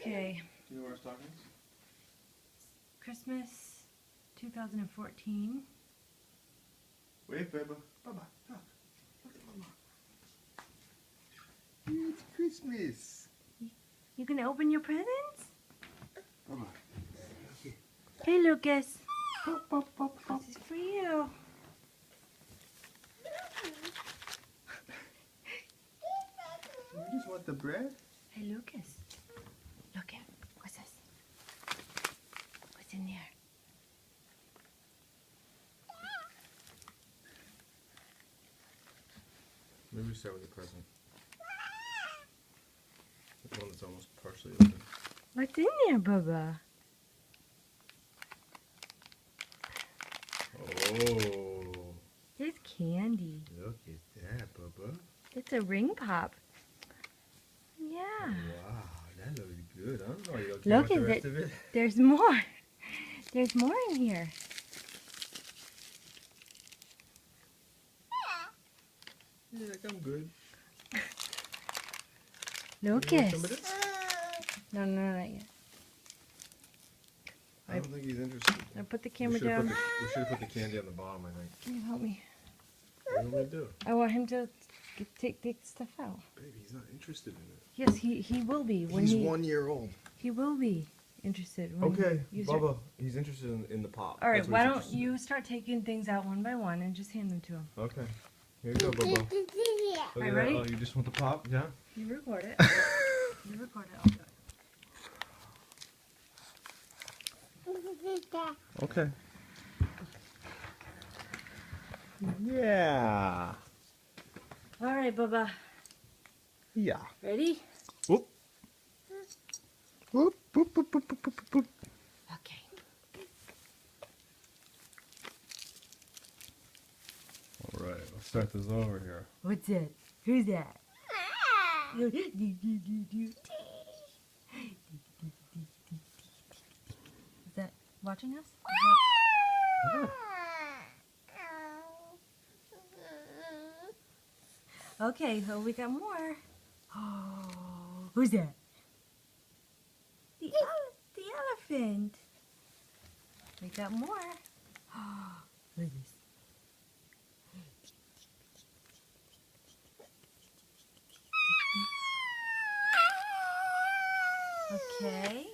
Okay. Do you know our stockings? Christmas 2014. Wait, Baba. Baba, look. Look at Mama. It's Christmas. You can open your presents? Baba. Hey, Lucas. Pop, pop, pop, pop. This is for you. You just want the bread? Hey, Lucas. Look at what's this? What's in there? Maybe we start with the present. The one that's almost partially open. What's in there, Bubba? Oh. There's candy. Look at that, Bubba. It's a ring pop. Yeah. Wow, that looks good. I don't know. You don't Look want at the rest it. of it? There's more. There's more in here. Yeah, I'm good. Lucas. You want some of this? No, not yet. I don't think he's interested. I put the We camera should have down. put the candy on the bottom, I think. Can you help me? What do you want me to do? I want him to take stuff out. Baby, he's not interested in it. Yes, he will be. When He's 1 year old. He will be interested. When Okay, you start- Bubba, he's interested in the pop. All right, That's what why he's don't interested you start taking things out one by one and just hand them to him? in. Okay. Here you go, Bubba. Look Alright, at that. ready? Oh, you just want the pop? Yeah? You record it. You record it. I'll do it. Okay. Yeah. All right, Bubba. Yeah. Ready? Whoop. Whoop, whoop, whoop, whoop, whoop, whoop, whoop. Okay. All right, let's start this over here. What's that? Who's that? Is that watching us? Yeah. Okay, so we got more. Oh, who's that? The elephant. We got more. Oh, look at this. Okay.